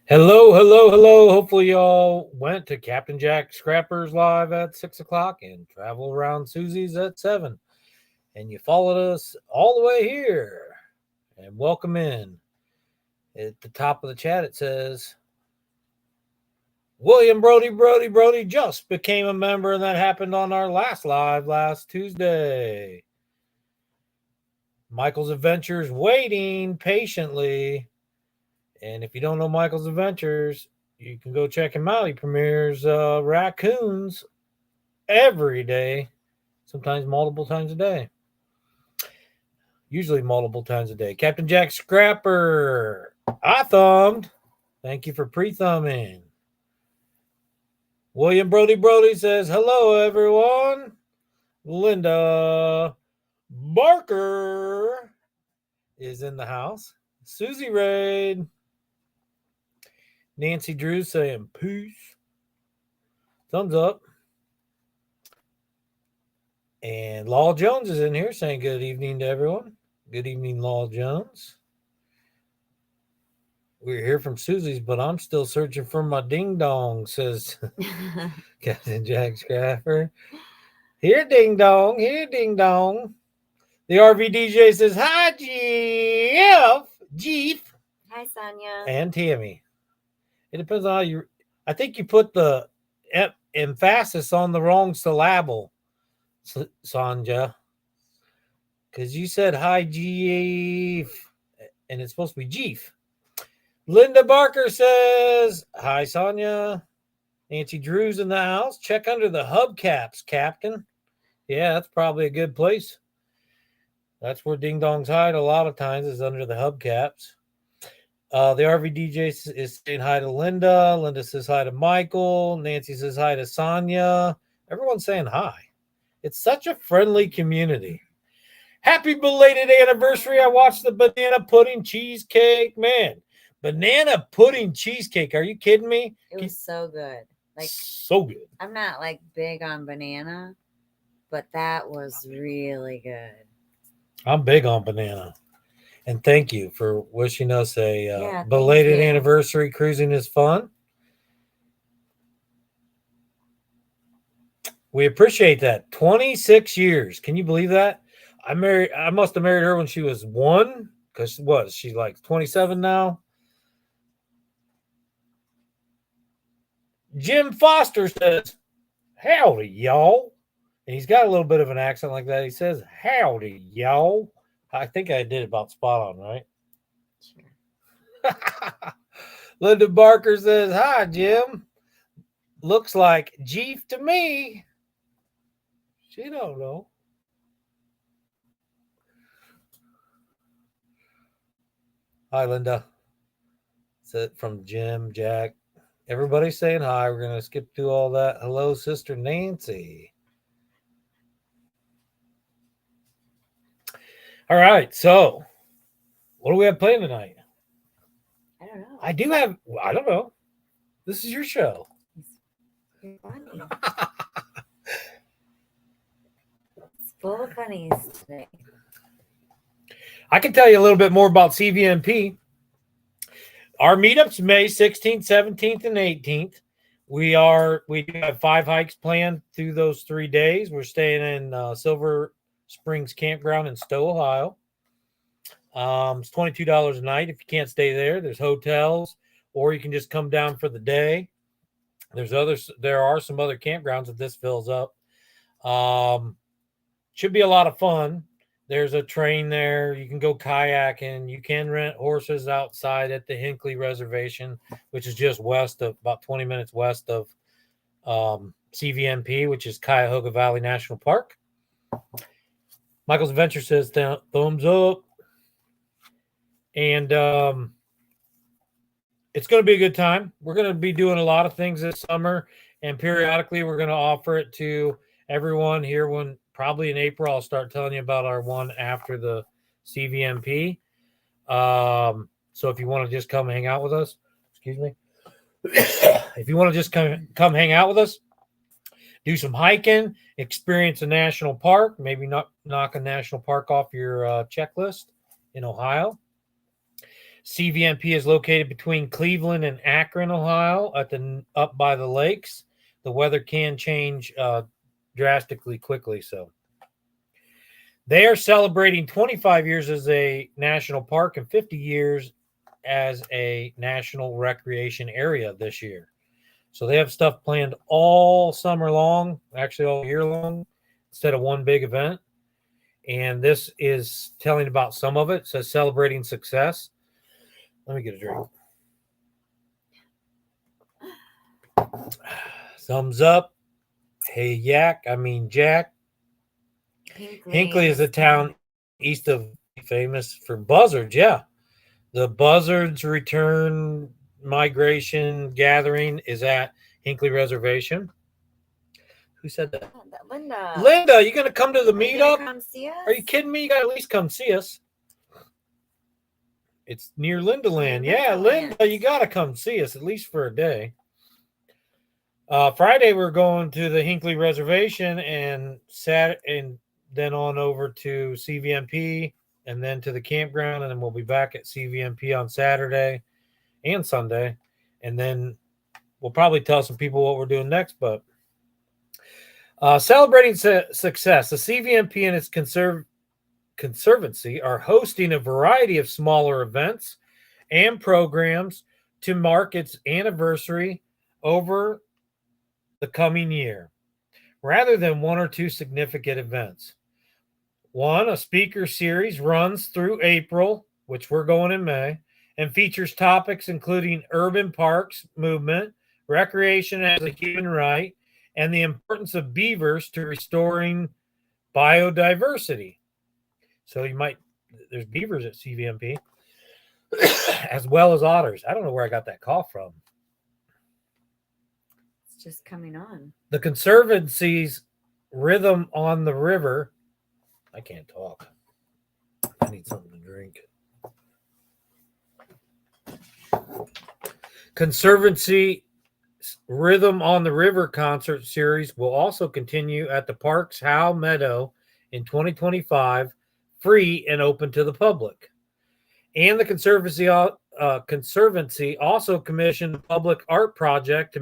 Hello, hello, hello. Hopefully, y'all went to Captain Jack Scrapper's live at 6 o'clock and travel around Susie's at 7. And you followed us all the way here. And welcome in. At the top of the chat, it says William Brody just became a member, and that happened on our last live last Tuesday. Michael's Adventures waiting patiently. And if you don't know Michael's Adventures, you can go check him out. He premieres raccoons every day, sometimes multiple times a day. Usually multiple times a day. Captain Jack Scrapper, I thumbed. Thank you for pre-thumbing. William Brody says, hello, everyone. Linda Barker is in the house. Susie Raid. Nancy Drew saying peace. Thumbs up. And Law Jones is in here saying good evening to everyone. Good evening, Law Jones. We're here from Susie's, but I'm still searching for my ding dong, says Captain Jack Scrapper. Here, ding dong. Here, ding dong. The RV DJ says, hi, Jeff. Hi, Sonia. And Tammy. It depends on how you... I think you put the emphasis on the wrong syllable, Sonja. Because you said, hi, Jeff. And it's supposed to be Jeef. Linda Barker says, hi, Sonia. Nancy Drew's in the house. Check under the hubcaps, Captain. Yeah, that's probably a good place. That's where ding dongs hide a lot of times, is under the hubcaps. The RV DJ is saying hi to Linda. Linda says hi to Michael. Nancy says hi to Sonia. Everyone's saying hi. It's such a friendly community. Happy belated anniversary. I watched the banana pudding cheesecake. Man, banana pudding cheesecake. Are you kidding me? It was so good. Like, so good. I'm not like big on banana, but that was really good. I'm big on banana. And thank you for wishing us a belated anniversary. Cruising is fun. We appreciate that. 26 years. Can you believe that? I must have married her when she was 1. Because what? She's like 27 now. Jim Foster says, howdy, y'all. And he's got a little bit of an accent like that. He says, howdy, y'all. I think I did about spot on, right? Sure. Linda Barker says, hi, Jim. Looks like Jeef to me. She don't know. Hi, Linda. It's it from Jim, Jack. Everybody's saying hi. We're going to skip through all that. Hello, Sister Nancy. All right, so what do we have playing tonight? I don't know. I don't know. This is your show. You're funny. It's full of funnies today. I can tell you a little bit more about CVMP. Our meetup's May 16th, 17th, and 18th. We do have 5 hikes planned through those 3 days. We're staying in Silver Springs Campground in Stowe, Ohio. It's $22 a night. If you can't stay there's hotels, or you can just come down for the day. There are some other campgrounds if this fills up. Should be a lot of fun. There's a train there. You can go kayaking. You can rent horses outside at the Hinckley Reservation, which is just about 20 minutes west of CVMP, which is Cuyahoga Valley National Park. Michael's Adventure says thumbs up. And it's going to be a good time. We're going to be doing a lot of things this summer, and periodically we're going to offer it to everyone here. When probably in April, I'll start telling you about our one after the CVMP. So if you want to just come hang out with us, if you want to just come hang out with us, do some hiking, experience a national park, maybe not knock a national park off your checklist in Ohio. CVMP is located between Cleveland and Akron, Ohio, up by the lakes. The weather can change drastically quickly, so they are celebrating 25 years as a national park and 50 years as a national recreation area this year. So they have stuff planned all summer long, actually all year long, instead of one big event. And this is telling about some of it. It says celebrating success. Let me get a drink. Thumbs up. Hey, Jack. Hinckley is a town east of famous for buzzards. Yeah. The buzzards return migration gathering is at Hinckley Reservation. Who said that? Linda. Linda, you going to come to the meetup? Come see us? Are you kidding me? You got to at least come see us. It's near Linda Land. Yeah, Linda, you got to come see us at least for a day. Friday, we're going to the Hinckley Reservation and then on over to CVMP and then to the campground. And then we'll be back at CVMP on Saturday and Sunday. And then we'll probably tell some people what we're doing next. But celebrating success, the CVMP and its Conservancy are hosting a variety of smaller events and programs to mark its anniversary over the coming year, rather than one or two significant events. One, a speaker series runs through April, which we're going in May, and features topics including urban parks movement, recreation as a human right, and the importance of beavers to restoring biodiversity. So there's beavers at CVMP, as well as otters. I don't know where I got that cough from. It's just coming on. The Conservancy's Rhythm on the River. I can't talk. I need something to drink. Conservancy Rhythm on the River concert series will also continue at the Parks Howe Meadow in 2025, free and open to the public. And the Conservancy also commissioned a public art project to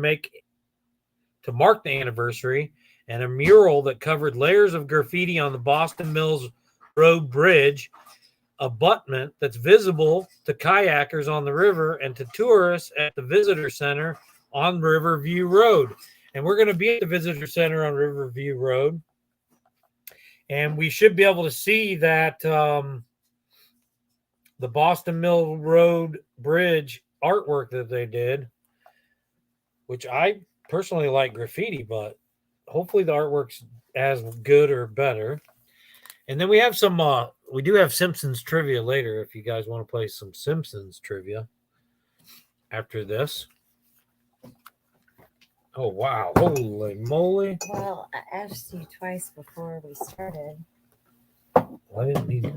mark the anniversary, and a mural that covered layers of graffiti on the Boston Mills Road Bridge abutment that's visible to kayakers on the river and to tourists at the Visitor Center on Riverview Road. And we're going to be at the Visitor Center on Riverview Road. And we should be able to see that the Boston Mill Road Bridge artwork that they did, which I personally like graffiti, but hopefully the artwork's as good or better. And then we have we do have Simpsons trivia later if you guys want to play some Simpsons trivia after this. Oh, wow. Holy moly. Well, I asked you twice before we started. Well, I didn't need it.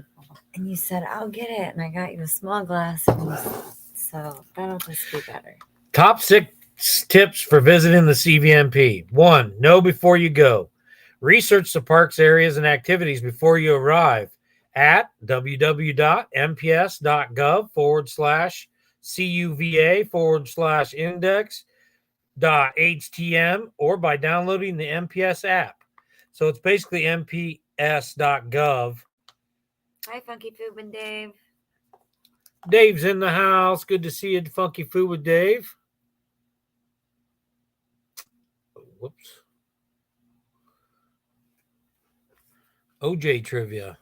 And you said, I'll get it. And I got you a small glass. So that'll just be better. Top 6 tips for visiting the CVMP. 1, know before you go. Research the parks, areas, and activities before you arrive at www.mps.gov/CUVA/index.htm or by downloading the MPS app. So it's basically mps.gov. Hi, Funky Food with Dave. Dave's in the house. Good to see you, Funky Food with Dave. Whoops. OJ trivia.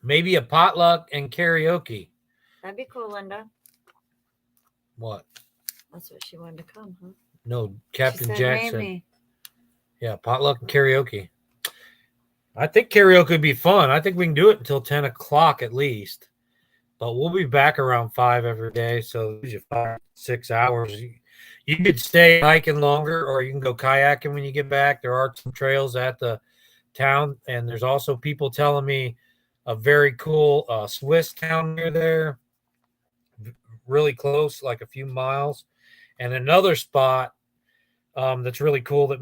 Maybe a potluck and karaoke. That'd be cool, Linda. What? That's what she wanted to come, huh? No, Captain Jackson. Maybe. Yeah, potluck and karaoke. I think karaoke would be fun. I think we can do it until 10 o'clock at least. But we'll be back around 5 every day. So usually 5-6 hours. You could stay hiking longer, or you can go kayaking when you get back. There are some trails at the town. And there's also people telling me a very cool Swiss town near there. Really close, like a few miles. And another spot that's really cool that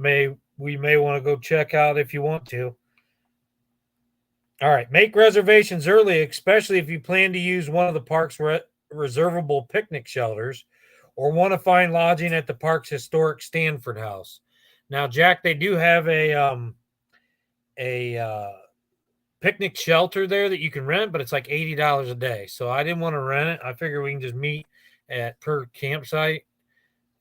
we may want to go check out if you want to. All right. Make reservations early, especially if you plan to use one of the park's reservable picnic shelters or want to find lodging at the park's historic Stanford House. Now, Jack, they do have a picnic shelter there that you can rent, but it's like $80 a day. So I didn't want to rent it. I figure we can just meet at per campsite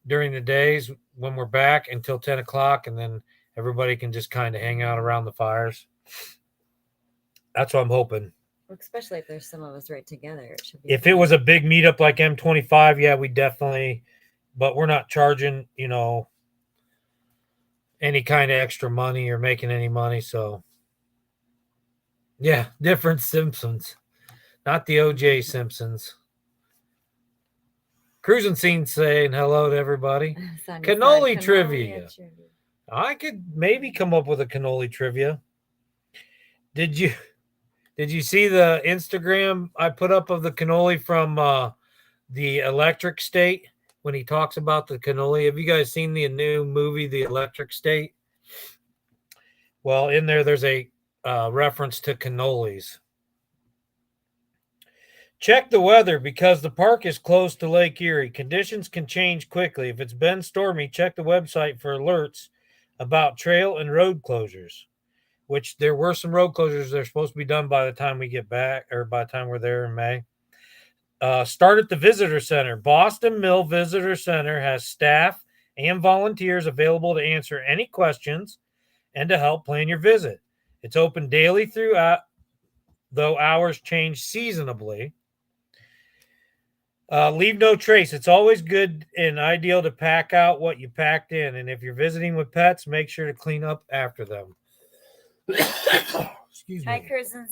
during the days when we're back until 10 o'clock, and then everybody can just kind of hang out around the fires. That's what I'm hoping. Especially if there's some of us right together. It should be If it was a big meetup like M25, yeah, we definitely, but we're not charging, any kind of extra money or making any money. So, yeah, different Simpsons, not the OJ Simpsons. Cruising Scene saying hello to everybody. Cannoli trivia. I could maybe come up with a cannoli trivia. Did you see the Instagram I put up of the cannoli from the Electric State when he talks about the cannoli? Have you guys seen the new movie, The Electric State? Well, in there's a reference to cannolis. Check the weather because the park is close to Lake Erie. Conditions can change quickly. If it's been stormy, check the website for alerts about trail and road closures, which there were some road closures that are supposed to be done by the time we get back or by the time we're there in May. Start at the visitor center. Boston Mill Visitor Center has staff and volunteers available to answer any questions and to help plan your visit. It's open daily throughout, though hours change seasonably. Leave no trace. It's always good and ideal to pack out what you packed in. And if you're visiting with pets, make sure to clean up after them. Excuse me. Hi, Kirsten.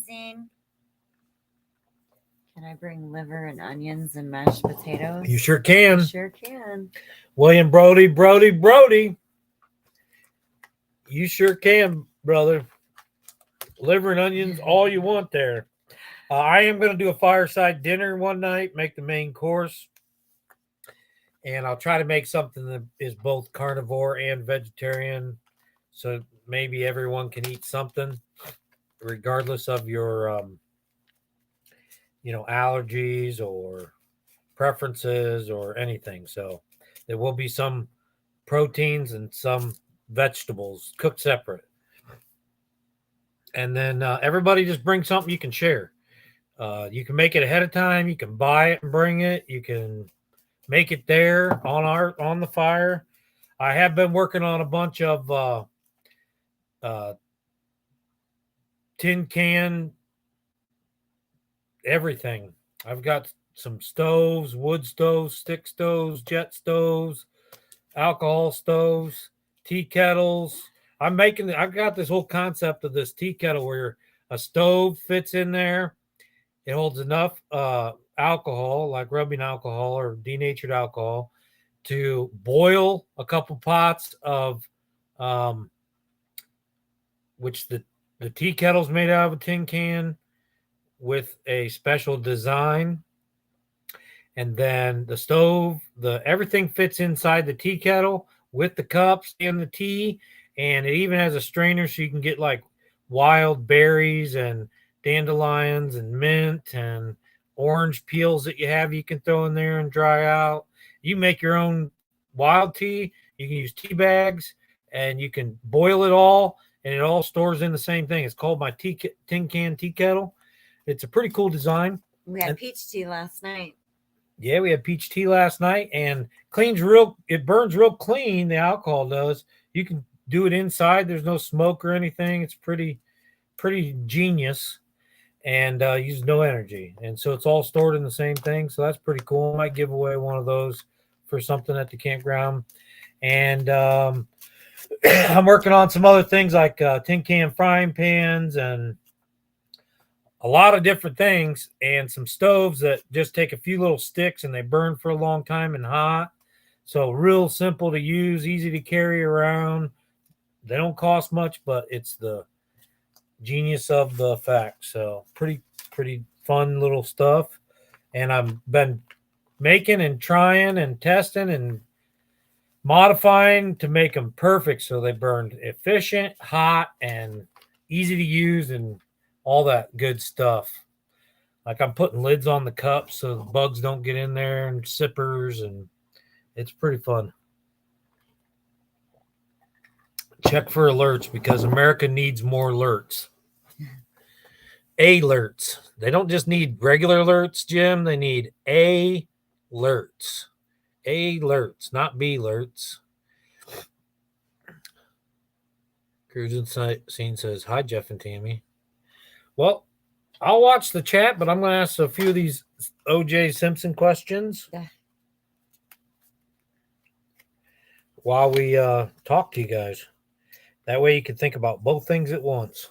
Can I bring liver and onions and mashed potatoes? You sure can. Sure can. William Brody. You sure can, brother. Liver and onions, all you want there. I am going to do a fireside dinner one night, make the main course. And I'll try to make something that is both carnivore and vegetarian. So maybe everyone can eat something regardless of your, allergies or preferences or anything. So there will be some proteins and some vegetables cooked separate. And then everybody just bring something you can share. You can make it ahead of time. You can buy it and bring it. You can make it there on the fire. I have been working on a bunch of tin can everything. I've got some stoves, wood stoves, stick stoves, jet stoves, alcohol stoves, tea kettles. I've got this whole concept of this tea kettle where a stove fits in there. It holds enough alcohol, like rubbing alcohol or denatured alcohol, to boil a couple pots of which the tea kettle's made out of a tin can with a special design. And then the stove, everything fits inside the tea kettle with the cups and the tea. And it even has a strainer so you can get like wild berries and dandelions and mint and orange peels that you can throw in there and dry out. You make your own wild tea. You can use tea bags and you can boil it all, and it all stores in the same thing. It's called my tin can tea kettle. It's a pretty cool design. We had peach tea last night. Yeah, we had peach tea last night, and it burns real clean. The alcohol does. You can do it inside. There's no smoke or anything. It's pretty genius, and uses no energy. And so it's all stored in the same thing. So that's pretty cool. I might give away one of those for something at the campground. And I'm working on some other things like tin can frying pans and a lot of different things, and some stoves that just take a few little sticks and they burn for a long time and hot. So real simple to use, easy to carry around. They don't cost much, but it's the genius of the fact. So pretty fun little stuff. And I've been making and trying and testing and modifying to make them perfect so they burn efficient, hot, and easy to use, and all that good stuff. Like I'm putting lids on the cups so the bugs don't get in there and sippers, and it's pretty fun. Check for alerts because America needs more alerts. Alerts. They don't just need regular alerts, Jim. They need alerts. Alerts, not B alerts. Cruising Scene says, hi, Jeff and Tammy. Well, I'll watch the chat, but I'm going to ask a few of these O.J. Simpson questions while we talk to you guys. That way you can think about both things at once.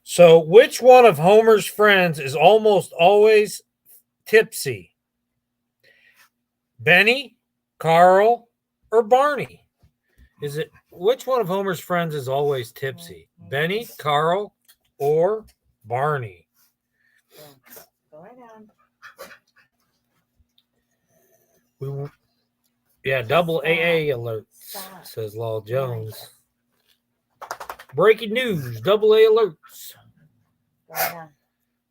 So, which one of Homer's friends is almost always tipsy? Benny, Carl, or Barney? Is it which one of Homer's friends is always tipsy? Benny, Carl, or Barney? Go right down. Double AA alert, says Law Jones. Breaking news, double A alerts.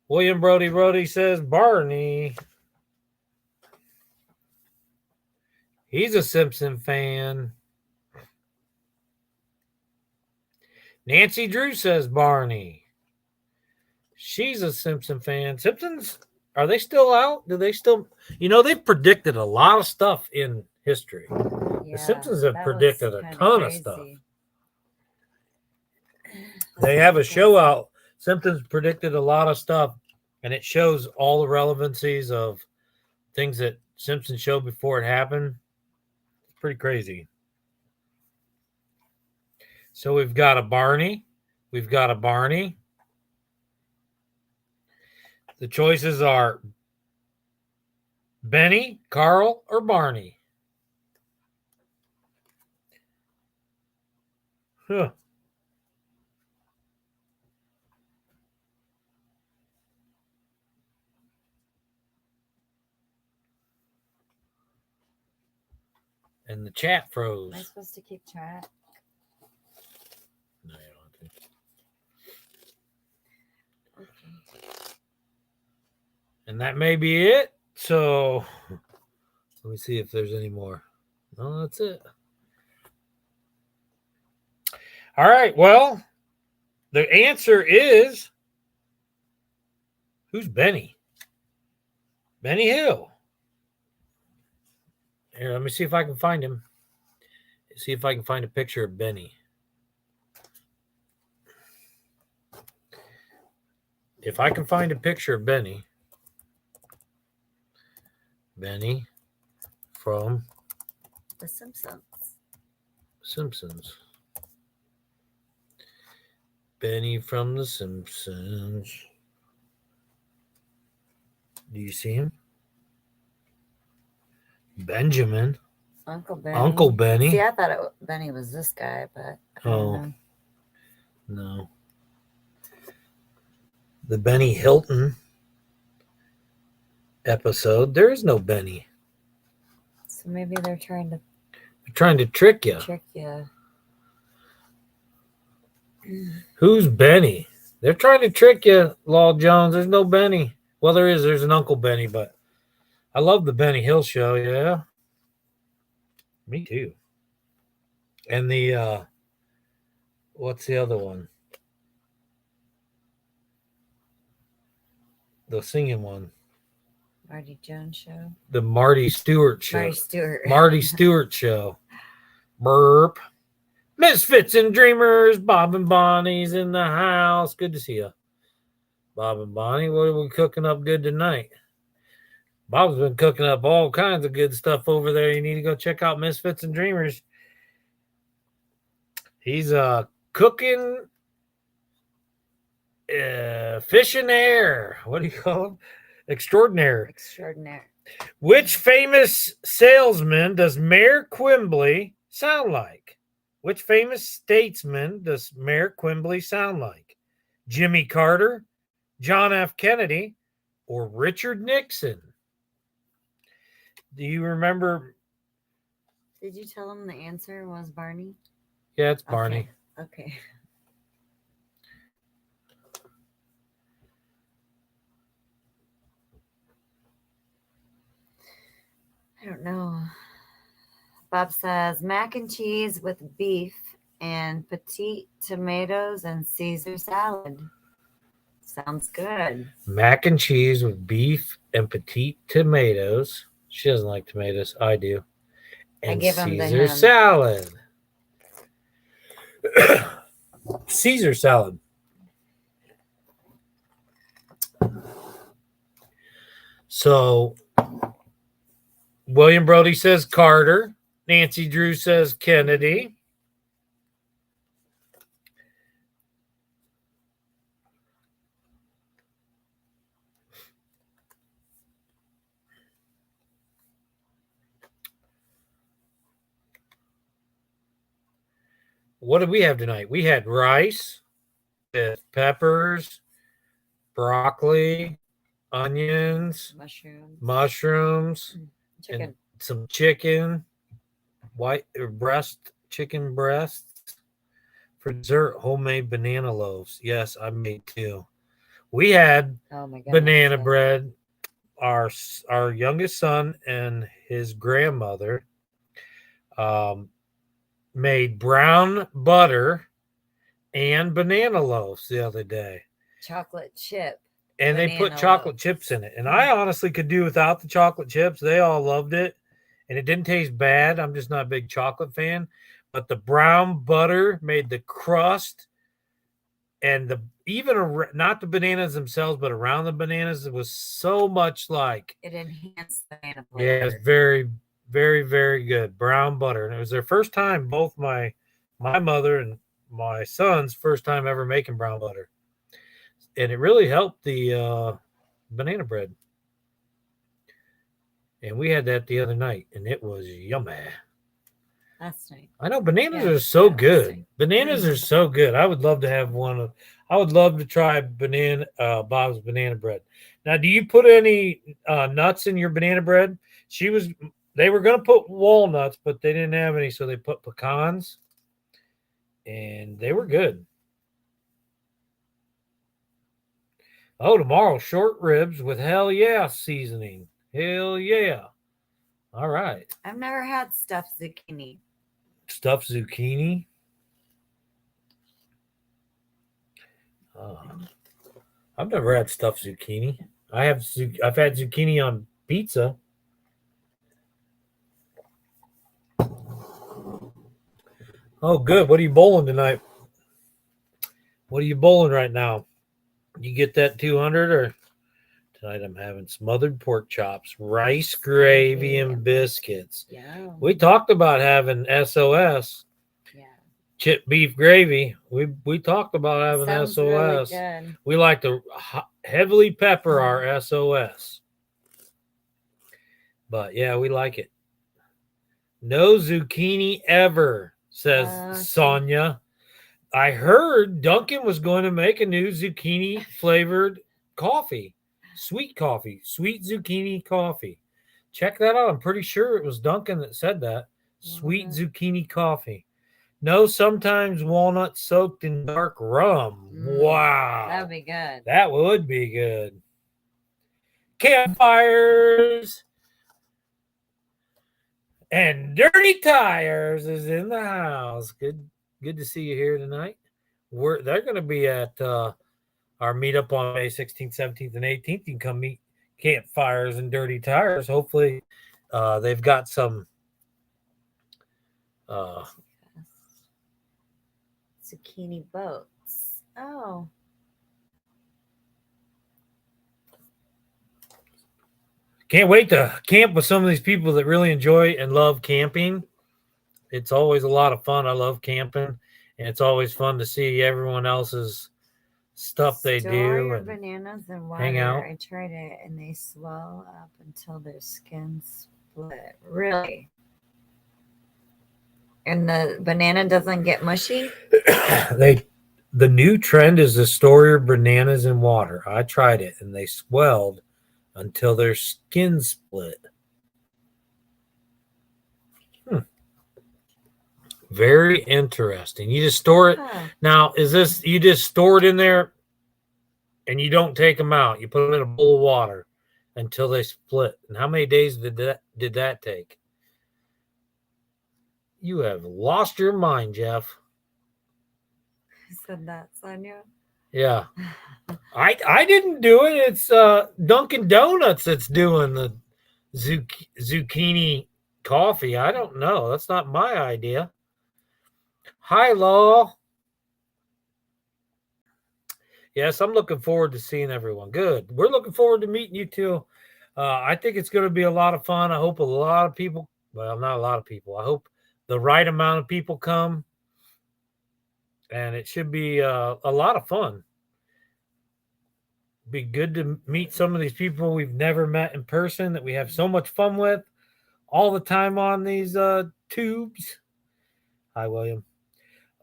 William Brody says Barney. He's a Simpson fan. Nancy Drew says Barney. She's a Simpson fan. Simpsons, are they still out? Do they still, they've predicted a lot of stuff in history. The Simpsons have predicted a ton of stuff. They have a show out. Simpsons predicted a lot of stuff, and it shows all the relevancies of things that Simpsons showed before it happened. It's pretty crazy. So we've got a Barney. We've got a Barney. The choices are Benny, Carl, or Barney. Huh. And the chat froze. Am I supposed to keep track? No, you don't have to. Okay. And that may be it. So let me see if there's any more. No, that's it. All right. Well, the answer is, who's Benny? Benny Hill. Here, let me see if I can find him. See if I can find a picture of Benny. If I can find a picture of Benny from The Simpsons. Benny from The Simpsons. Do you see him? Benjamin. Uncle Benny. Uncle Benny. See, I thought Benny was this guy, but I don't know. No. The Benny Hilton episode. There is no Benny. So maybe they're trying to trick you. Who's Benny? They're trying to trick you, Law Jones. There's no Benny. Well, there is. There's an Uncle Benny, but I love the Benny Hill show. Yeah. Me too. And the, what's the other one? The singing one. Marty Jones show. The Marty Stewart show. Marty Stewart show. Burp. Misfits and Dreamers. Bob and Bonnie's in the house. Good to see you. Bob and Bonnie, what are we cooking up good tonight? Bob's been cooking up all kinds of good stuff over there. You need to go check out Misfits and Dreamers. He's cooking fish in air. What do you call him? Extraordinaire. Which famous salesman does Mayor Quimbley sound like? Which famous statesman does Mayor Quimbley sound like? Jimmy Carter, John F. Kennedy, or Richard Nixon? Do you remember? Did you tell him the answer was Barney? Yeah, it's Barney. Okay. I don't know. Bob says mac and cheese with beef and petite tomatoes and Caesar salad. Sounds good. Mac and cheese with beef and petite tomatoes. She doesn't like tomatoes. I do. And give 'em to Caesar him. salad. Caesar salad. So William Brody says Carter. Nancy Drew says Kennedy. What did we have tonight? We had rice with peppers, broccoli, onions, mushrooms, chicken, and some chicken, chicken breasts. For dessert, homemade banana loaves. Yes, I made two. We had banana bread. Our youngest son and his grandmother made brown butter and banana loaves the other day. Chocolate chip. And they put chocolate chips in it. And I honestly could do without the chocolate chips. They all loved it. And it didn't taste bad. I'm just not a big chocolate fan. But the brown butter made the crust and not the bananas themselves, but around the bananas, it was so much like. It enhanced the banana flavor. Yeah, it's very, very, very good. Brown butter. And it was their first time, both my mother and my son's first time ever making brown butter. And it really helped the banana bread. And we had that the other night, and it was yummy. That's nice. I know bananas are so good. Bananas are so good. I would love to have I would love to try Bob's banana bread. Now, do you put any nuts in your banana bread? They were going to put walnuts, but they didn't have any, so they put pecans, and they were good. Oh, tomorrow, short ribs with hell yeah seasoning. Hell yeah. All right. I've never had stuffed zucchini. Stuffed zucchini? I've never had stuffed zucchini. I've had zucchini on pizza. Oh, good. What are you bowling tonight? What are you bowling right now? You get that 200 or tonight I'm having smothered pork chops, rice gravy, and biscuits. Yeah. We talked about having SOS. Yeah. Chip beef gravy. We talked about having SOS. Really good. We like to heavily pepper our SOS. But yeah, we like it. No zucchini ever, says Sonia. I heard Duncan was going to make a new zucchini flavored coffee, sweet zucchini coffee. Check that out. I'm pretty sure it was Duncan that said that. Sweet zucchini coffee. No, sometimes walnut soaked in dark rum. Wow. That would be good. That would be good. Campfires and Dirty Tires is in the house. Good to see you here tonight. They're going to be at our meetup on May 16th, 17th, and 18th. You can come meet Campfires and Dirty Tires. Hopefully, they've got some zucchini boats. Oh. Can't wait to camp with some of these people that really enjoy and love camping. It's always a lot of fun. I love camping, and it's always fun to see everyone else's stuff they do and bananas and water. Hang out. I tried it, and they swell up until their skin split. Really? And the banana doesn't get mushy? The new trend is to store your bananas in water. I tried it, and they swelled until their skin split. Very interesting. You just store it. Now, you just store it in there and you don't take them out? You put them in a bowl of water until they split. And how many days did that take? You have lost your mind, Jeff. Who said that, Sonia? Yeah. I didn't do it. It's Dunkin' Donuts that's doing the zucchini coffee. I don't know. That's not my idea. Hi, Law. Yes, I'm looking forward to seeing everyone. Good. We're looking forward to meeting you too. I think it's going to be a lot of fun. I hope a lot of people, well, not a lot of people. I hope the right amount of people come. And it should be a lot of fun. Be good to meet some of these people we've never met in person that we have so much fun with all the time on these tubes. Hi, William.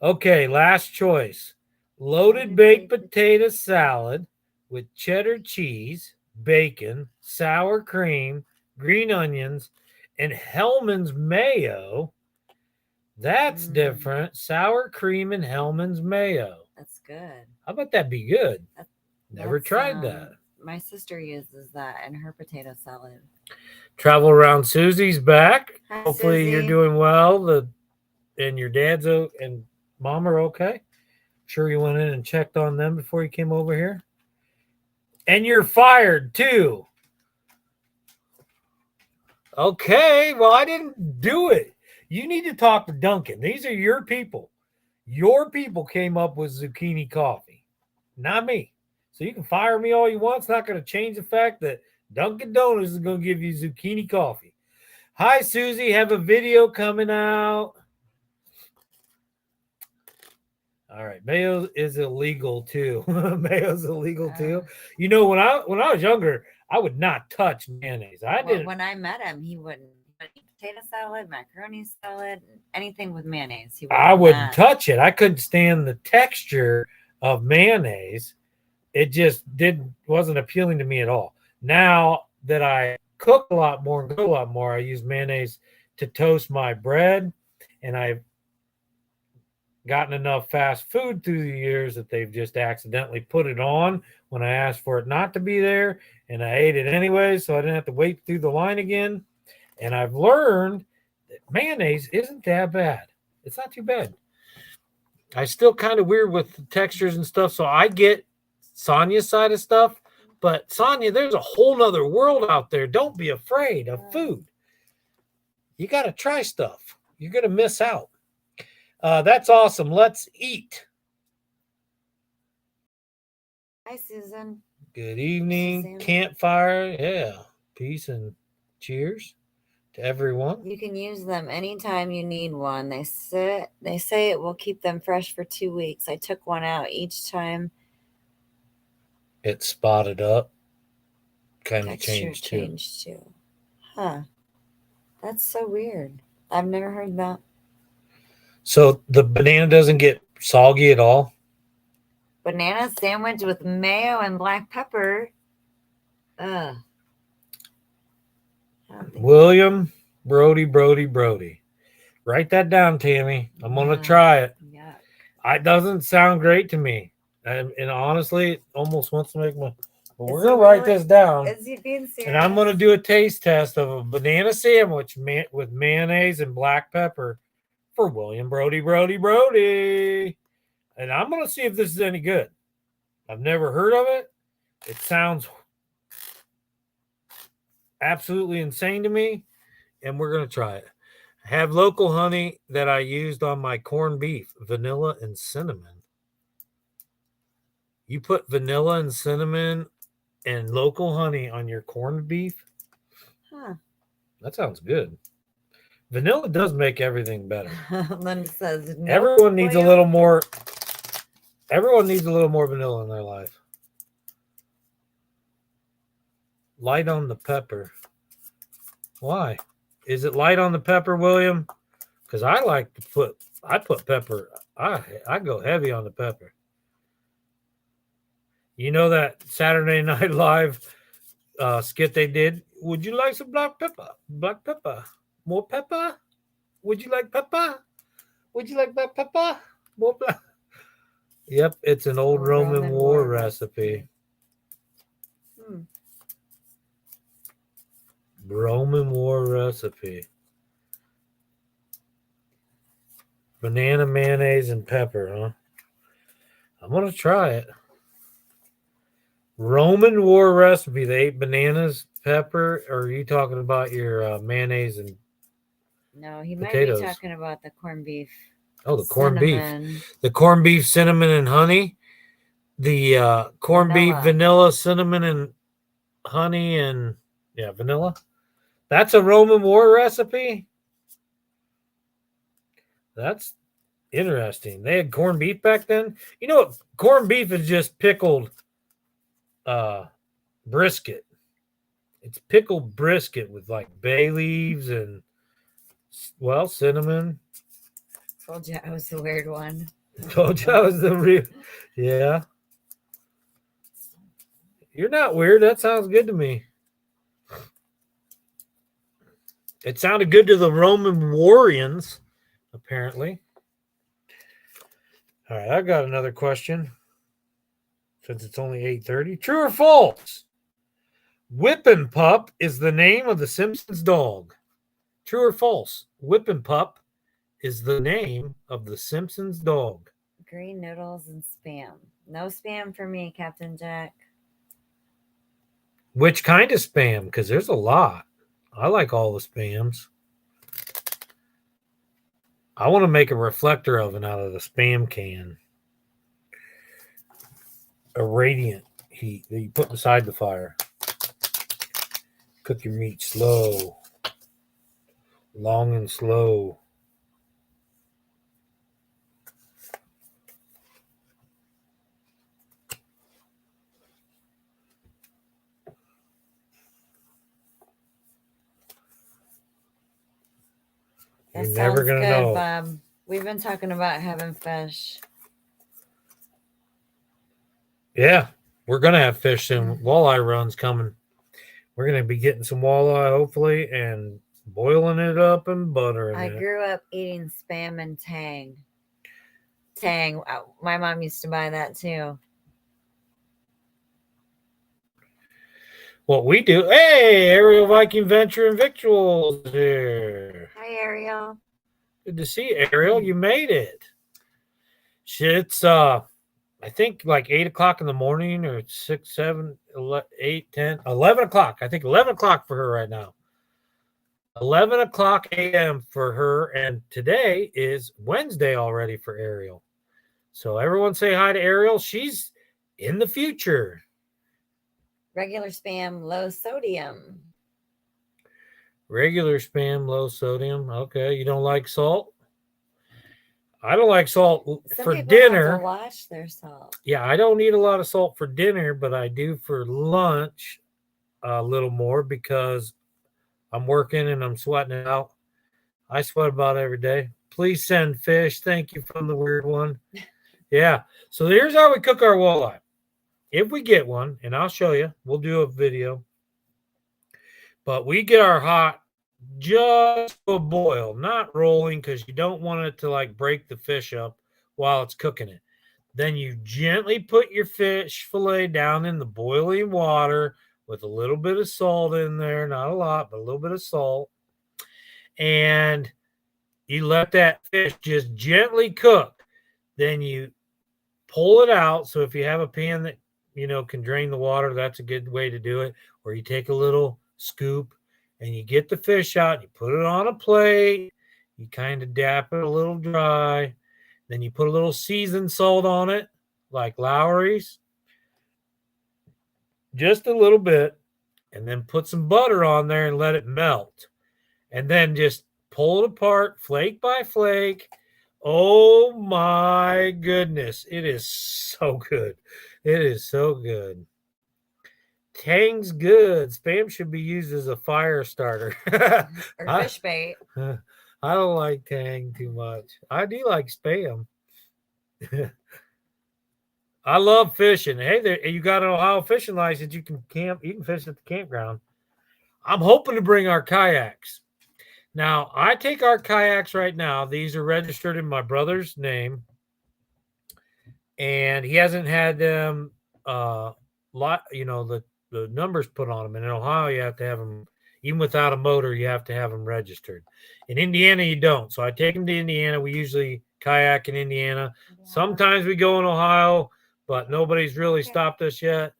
Okay, last choice. Loaded baked potato salad with cheddar cheese, bacon, sour cream, green onions, and Hellman's mayo. That's different. Sour cream and Hellman's mayo. That's good. How about that be good? Never tried that. My sister uses that in her potato salad. Travel around Susie's back. Hi, Hopefully Susie. you're doing well. And your dad's and mom are okay. Sure you went in and checked on them before you came over here. And you're fired too. Okay, well, I didn't do it. You need to talk to Duncan. These are your people. Your people came up with zucchini coffee, not me. So you can fire me all you want. It's not going to change the fact that Dunkin' Donuts is going to give you zucchini coffee. Hi, Susie. Have a video coming out. All right, mayo is illegal too. Mayo's illegal too. You know, when I was younger, I would not touch mayonnaise. When I met him, he wouldn't eat potato salad, macaroni salad, anything with mayonnaise. I wouldn't touch it. I couldn't stand the texture of mayonnaise. It just wasn't appealing to me at all. Now that I cook a lot more and go a lot more, I use mayonnaise to toast my bread, and I've gotten enough fast food through the years that they've just accidentally put it on when I asked for it not to be there, and I ate it anyway, so I didn't have to wait through the line again. And I've learned that mayonnaise isn't that bad. It's not too bad. I still kind of weird with the textures and stuff, so I get Sonia's side of stuff. But Sonia, there's a whole nother world out there. Don't be afraid of food. You got to try stuff. You're going to miss out. That's awesome. Let's eat. Hi, Susan. Good evening. Campfire. Yeah. Peace and cheers to everyone. You can use them anytime you need one. They say it will keep them fresh for 2 weeks. I took one out each time. It spotted up. Kind of changed too. Huh. That's so weird. I've never heard that. So the banana doesn't get soggy at all? Banana sandwich with mayo and black pepper. William Brody. Write that down, Tammy. I'm going to try it. Yeah. It doesn't sound great to me. And honestly, it almost wants to make my... But we're going to write this down. Is he being serious? And I'm going to do a taste test of a banana sandwich with mayonnaise and black pepper for William Brody. And I'm going to see if this is any good. I've never heard of it. It sounds absolutely insane to me, and we're going to try it. I have local honey that I used on my corned beef, vanilla and cinnamon. You put vanilla and cinnamon and local honey on your corned beef? Huh. That sounds good. Vanilla does make everything better. Linda says no. Everyone needs a little more vanilla in their life. Light on the pepper. Why? Is it light on the pepper, William? Because I put pepper. I go heavy on the pepper. You know that Saturday Night Live skit they did? Would you like some black pepper? Black pepper. More pepper? Would you like pepper? Would you like black pepper? More black. Yep, it's an old Roman war recipe. Roman War recipe. Banana, mayonnaise, and pepper, huh? I'm going to try it. Roman War recipe. They ate bananas, pepper, or are you talking about your mayonnaise and No, he potatoes? might be talking about the corned beef. Oh, the corned beef. Cinnamon. The corned beef, cinnamon, and honey. The corned beef, vanilla, cinnamon, and honey, and vanilla. That's a Roman War recipe? That's interesting. They had corned beef back then. You know what? Corned beef is just pickled brisket. It's pickled brisket with like bay leaves and cinnamon. Told you I was the weird one. Told you I was the real. Yeah. You're not weird. That sounds good to me. It sounded good to the Roman Warriors, apparently. All right, I got another question. Since it's only 8:30. True or false? Whippin' Pup is the name of the Simpsons dog. True or false? Whippin' Pup is the name of the Simpsons dog. Green noodles and spam. No spam for me, Captain Jack. Which kind of spam? Because there's a lot. I like all the spams. I want to make a reflector oven out of the spam can. A radiant heat that you put beside the fire. Cook your meat slow. Long and slow. That You're never going to know. Bob. We've been talking about having fish. Yeah, we're going to have fish soon. Walleye run's coming. We're going to be getting some walleye, hopefully, and boiling it up and buttering it. I grew up eating spam and tang. Tang. My mom used to buy that too. What we do. Hey, Ariel Viking Venture and Victuals here. Hi, Ariel. Good to see you, Ariel. You made it. It's I think like 8 o'clock in the morning or 6, 7, 8, 10, 11 o'clock. I think 11 o'clock for her right now. 11 o'clock a.m. for her. And today is Wednesday already for Ariel. So everyone say hi to Ariel. She's in the future. Regular spam, low sodium. Regular spam, low sodium. Okay. You don't like salt? I don't like salt for dinner. Have to wash their salt. Yeah, I don't eat a lot of salt for dinner, but I do for lunch a little more because I'm working and I'm sweating it out. I sweat about every day. Please send fish. Thank you from the weird one. Yeah. So here's how we cook our walleye. If we get one, and I'll show you, we'll do a video. But we get our hot just to a boil, not rolling, because you don't want it to like break the fish up while it's cooking it. Then you gently put your fish fillet down in the boiling water with a little bit of salt in there, not a lot, but a little bit of salt. And you let that fish just gently cook. Then you pull it out. So if you have a pan that, can drain the water, that's a good way to do it. Or you take a little scoop and you get the fish out, you put it on a plate, you kind of dap it a little dry, then you put a little seasoned salt on it, like Lowry's, just a little bit, and then put some butter on there and let it melt. And then just pull it apart, flake by flake. Oh my goodness, it is so good. It is so good. Tang's good. Spam should be used as a fire starter. Or fish bait. I don't like Tang too much. I do like Spam. I love fishing. Hey, there, you got an Ohio fishing license. You can fish at the campground. I'm hoping to bring our kayaks. Now, I take our kayaks right now. These are registered in my brother's name. And he hasn't had them the numbers put on them. And in Ohio, you have to have them Even without a motor, you have to have them registered. In Indiana, you don't. So I take them to Indiana. We usually kayak in Indiana. Sometimes we go in Ohio, but nobody's really stopped us yet.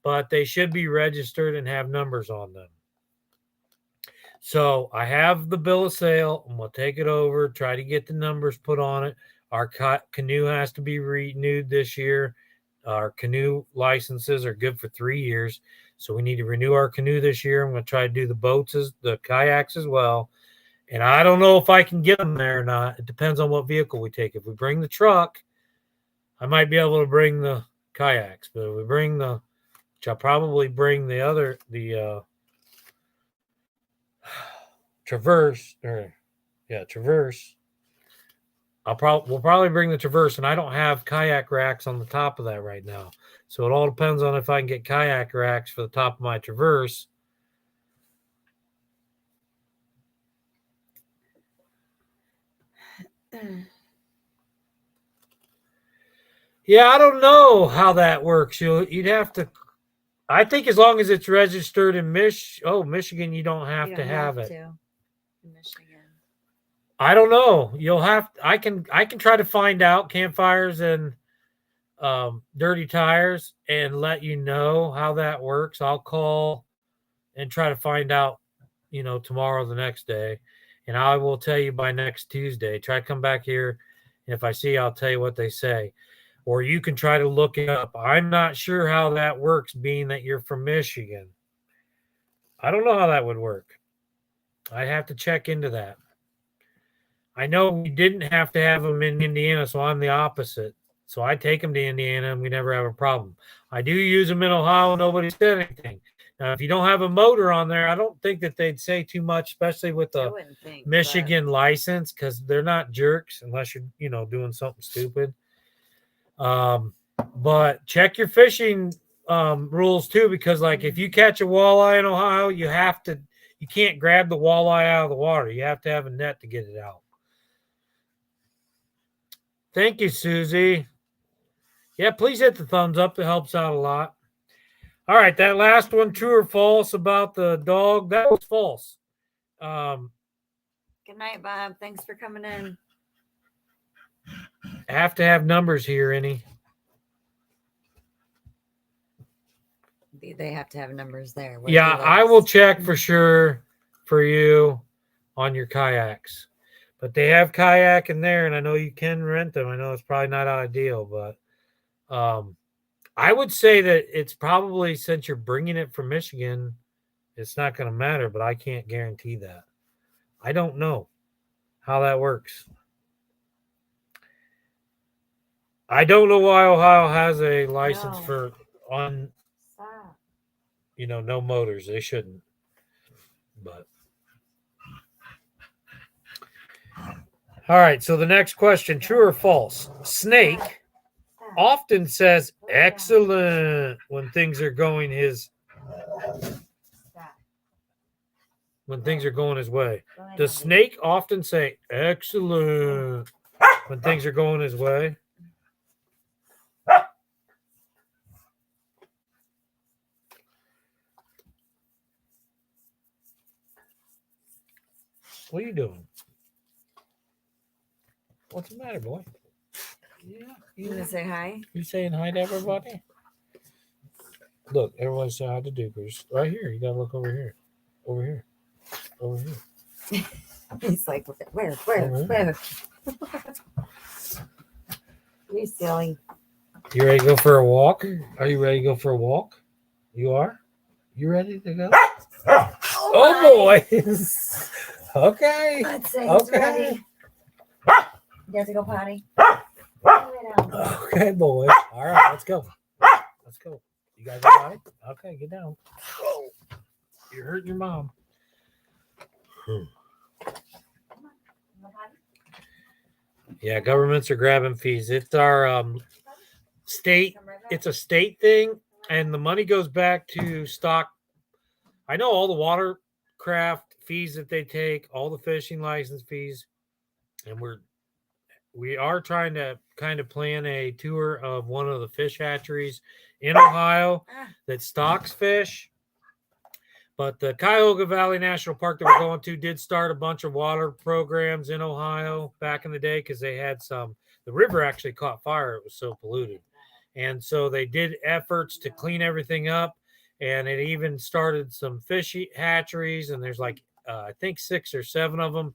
But they should be registered and have numbers on them. So I have the bill of sale, and we'll take it over, try to get the numbers put on it. Our canoe has to be renewed this year. Our canoe licenses are good for 3 years. So we need to renew our canoe this year. I'm going to try to do the kayaks as well. And I don't know if I can get them there or not. It depends on what vehicle we take. If we bring the truck, I might be able to bring the kayaks. But if we bring which I'll probably bring the Traverse. We'll probably bring the Traverse, and I don't have kayak racks on the top of that right now. So it all depends on if I can get kayak racks for the top of my Traverse. Yeah, I don't know how that works. You'd have to. I think as long as it's registered in Michigan, you don't have to have it. In Michigan. I don't know. I can try to find out Campfires and Dirty Tires and let you know how that works. I'll call and try to find out, tomorrow, the next day, and I will tell you by next Tuesday. Try to come back here, and if I see, I'll tell you what they say. Or you can try to look it up. I'm not sure how that works, being that you're from Michigan. I don't know how that would work. I have to check into that. I know we didn't have to have them in Indiana, so I'm the opposite. So I take them to Indiana, and we never have a problem. I do use them in Ohio. Nobody said anything. Now, if you don't have a motor on there, I don't think that they'd say too much, especially with the Michigan license, because they're not jerks unless you're, doing something stupid. But check your fishing rules too, because like if you catch a walleye in Ohio, you can't grab the walleye out of the water. You have to have a net to get it out. Thank you, Susie. Yeah, please hit the thumbs up. It helps out a lot. All right, that last one, true or false about the dog, that was false. Good night, Bob. Thanks for coming in. I have to have numbers here, Annie. They have to have numbers there. Yeah, I will check for sure for you on your kayaks. But they have kayak in there, and I know you can rent them. I know it's probably not ideal, but I would say that it's probably, since you're bringing it from Michigan, it's not going to matter, but I can't guarantee that. I don't know how that works. I don't know why Ohio has a license for no motors. They shouldn't. But all right, so the next question, true or false? Snake often says excellent when things are going his way. Does Snake often say excellent when things are going his way? What are you doing? What's the matter, boy? Yeah, you gonna say hi? You saying hi to everybody? Look, everybody say hi to Dukers. Right here. You gotta look over here. Over here. Over here. He's like, where? You silly. You ready to go for a walk? Are you ready to go for a walk? You are? You ready to go? Oh boy. Okay. Let's say he's ready. You have to go potty. Okay, boy. All right, let's go. Let's go. You guys go potty? Okay, get down. Oh, you're hurting your mom. Yeah, governments are grabbing fees. It's our state. It's a state thing, and the money goes back to stock. I know all the watercraft fees that they take, all the fishing license fees, and we are trying to kind of plan a tour of one of the fish hatcheries in Ohio that stocks fish. But the Cuyahoga Valley National Park that we're going to did start a bunch of water programs in Ohio back in the day because they had some. The river actually caught fire. It was so polluted. And so they did efforts to clean everything up. And it even started some fish hatcheries. And there's like, I think 6 or 7 of them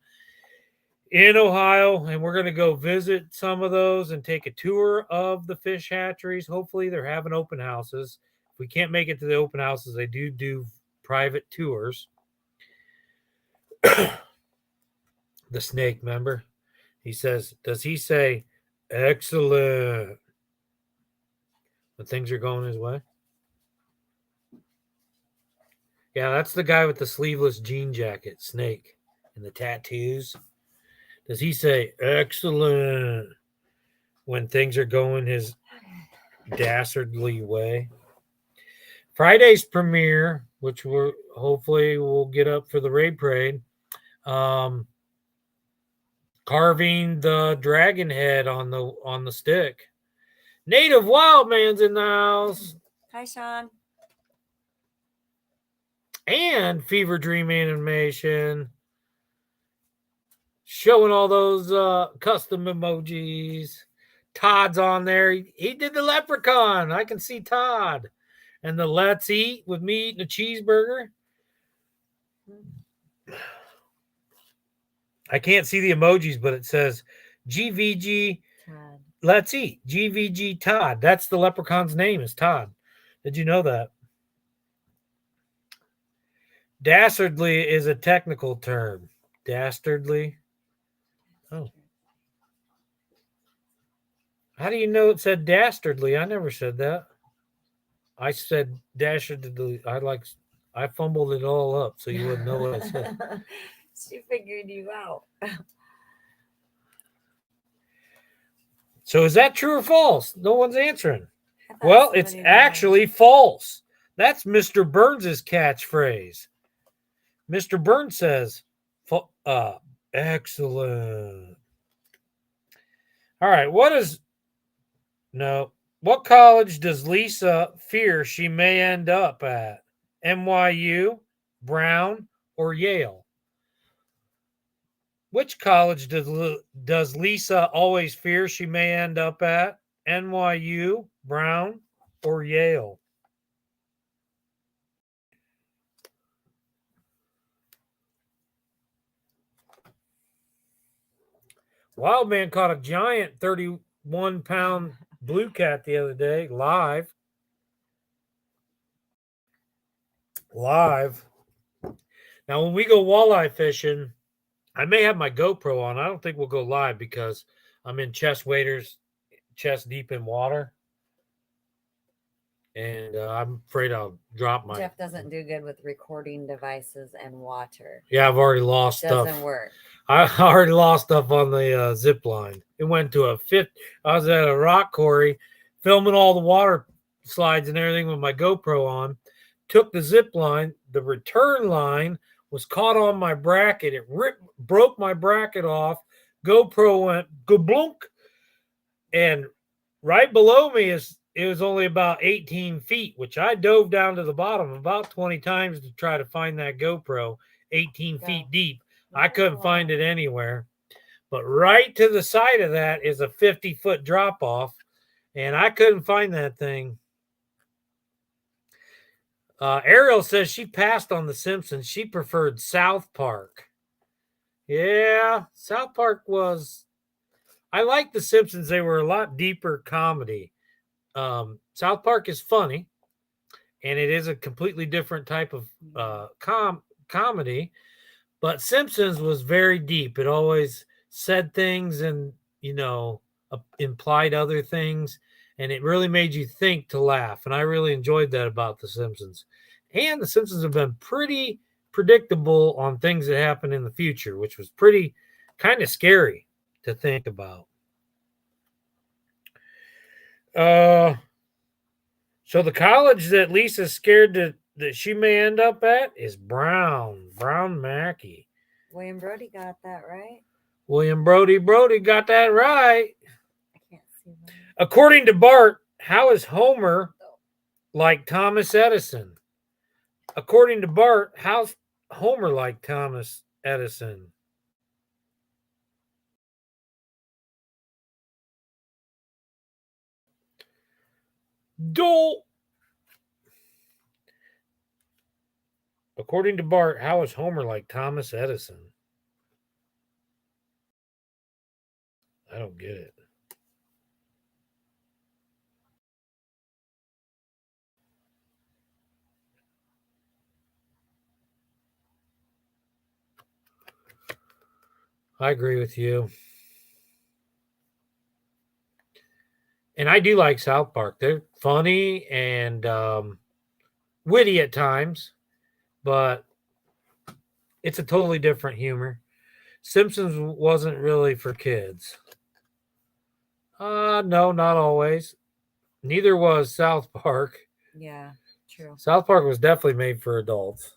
in Ohio. And we're going to go visit some of those and take a tour of the fish hatcheries. Hopefully they're having open houses. If we can't make it to the open houses, they do private tours. The snake member, he says, does he say excellent when things are going his way? Yeah, that's the guy with the sleeveless jean jacket, Snake, and the tattoos. Does he say excellent when things are going his dastardly way? Friday's premiere, which we're hopefully we'll get up for the raid parade, carving the dragon head on the stick. Native Wildman's in the house. Hi, Sean. And Fever Dream Animation. Showing all those custom emojis. Todd's on there. He did the leprechaun. I can see Todd. And the let's eat with me eating a cheeseburger. I can't see the emojis, but it says GVG Todd. Let's eat. GVG Todd. That's the leprechaun's name is Todd. Did you know that? Dastardly is a technical term. Dastardly. Oh. How do you know it said dastardly? I never said that. I said dastardly. I fumbled it all up so you wouldn't know what I said. She figured you out. So is that true or false? No one's answering. Well, it's actually false. That's Mr. Burns's catchphrase. Mr. Burns says, excellent. All right, what college does Lisa fear she may end up at? NYU, Brown, or Yale? Which college does Lisa always fear she may end up at? NYU, Brown, or Yale? Wildman caught a giant 31-pound blue cat the other day, live. Now, when we go walleye fishing, I may have my GoPro on. I don't think we'll go live because I'm in chest waders, chest deep in water. And I'm afraid I'll drop my... Jeff doesn't do good with recording devices and water. Yeah, I've already lost stuff. Doesn't work. I already lost stuff on the zip line. It went to a fifth. I was at a rock quarry filming all the water slides and everything with my GoPro on. Took the zip line. The return line was caught on my bracket. It broke my bracket off. GoPro went gablunk. And right below me it was only about 18 feet, which I dove down to the bottom about 20 times to try to find that GoPro 18 feet deep. I couldn't find it anywhere. But right to the side of that is a 50-foot drop off, and I couldn't find that thing. Ariel says she passed on The Simpsons. She preferred South Park. Yeah, South Park was... I like The Simpsons. They were a lot deeper comedy. South Park is funny, and it is a completely different type of comedy. But Simpsons was very deep. It always said things and, implied other things. And it really made you think to laugh. And I really enjoyed that about The Simpsons. And The Simpsons have been pretty predictable on things that happen in the future, which was pretty kind of scary to think about. So the college that Lisa's scared that she may end up at is Brown Mackey. William Brody got that right. William Brody got that right. I can't see that. According to Bart, how is Homer like Thomas Edison? According to Bart, how's Homer like Thomas Edison? Dole. According to Bart, how is Homer like Thomas Edison? I don't get it. I agree with you. And I do like South Park. They're funny and witty at times, but it's a totally different humor. Simpsons wasn't really for kids. No, not always. Neither was South Park. Yeah, true. South Park was definitely made for adults.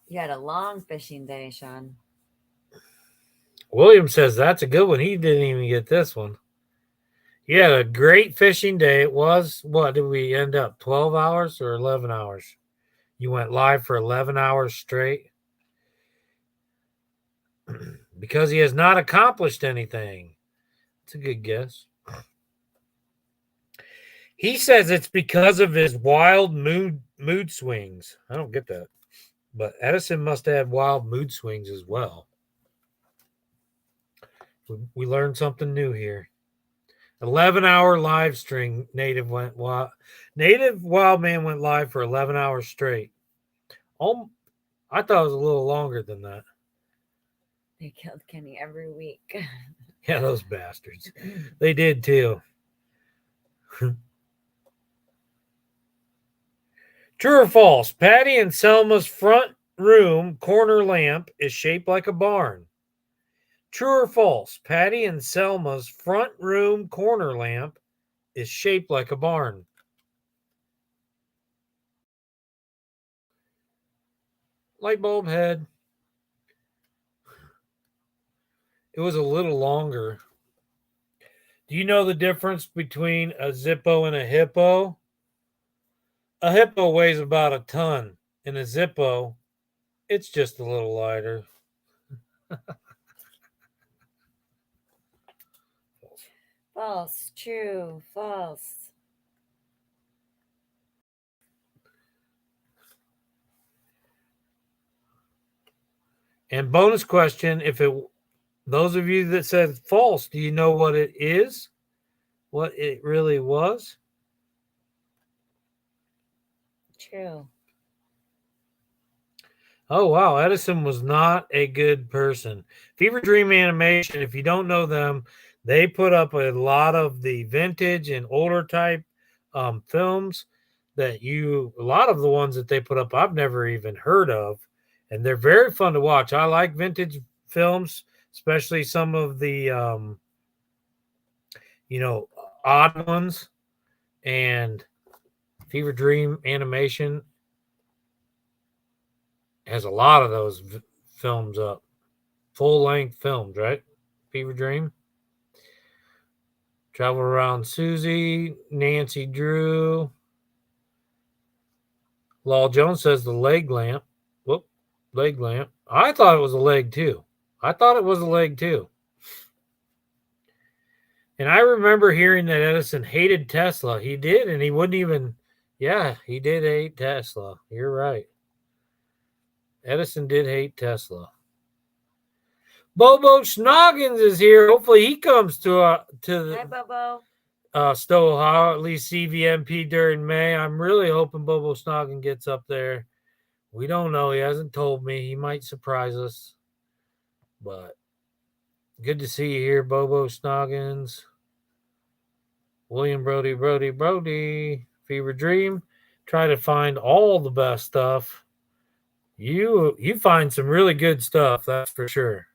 You had a long fishing day, Sean. William says that's a good one. He didn't even get this one. He had a great fishing day. It was, what did we end up? 12 hours or 11 hours? You went live for 11 hours straight? Because he has not accomplished anything. It's a good guess. He says it's because of his wild mood swings. I don't get that. But Edison must have wild mood swings as well. We learned something new here. 11-hour live stream. Native Wildman went live for 11 hours straight. I thought it was a little longer than that. They killed Kenny every week. Yeah, those bastards. They did too. True or false? Patty and Selma's front room corner lamp is shaped like a barn. True or false? Patty and Selma's front room corner lamp is shaped like a barn. Light bulb head. It was a little longer. Do you know the difference between a Zippo and a hippo? A hippo weighs about a ton, and a Zippo, it's just a little lighter. False, true, false. And bonus question, those of you that said false, do you know what it is? What it really was? True. Oh, wow. Edison was not a good person. Fever Dream Animation, if you don't know them, they put up a lot of the vintage and older type films a lot of the ones that they put up, I've never even heard of. And they're very fun to watch. I like vintage films, especially some of the, odd ones. And Fever Dream Animation has a lot of those films up, full-length films, right? Fever Dream. Travel Around Susie, Nancy Drew. Law Jones says the leg lamp. Whoop, leg lamp. I thought it was a leg too. And I remember hearing that Edison hated Tesla. He did, and he wouldn't even, he did hate Tesla. You're right. Edison did hate Tesla. Bobo Schnoggins is here. Hopefully he comes to the Hi, Bobo. Stowe, Ohio, at least CVMP during May. I'm really hoping Bobo Snoggins gets up there. We don't know. He hasn't told me. He might surprise us. But good to see you here, Bobo Snoggins. William Brody. Fever Dream. Try to find all the best stuff. You find some really good stuff, that's for sure.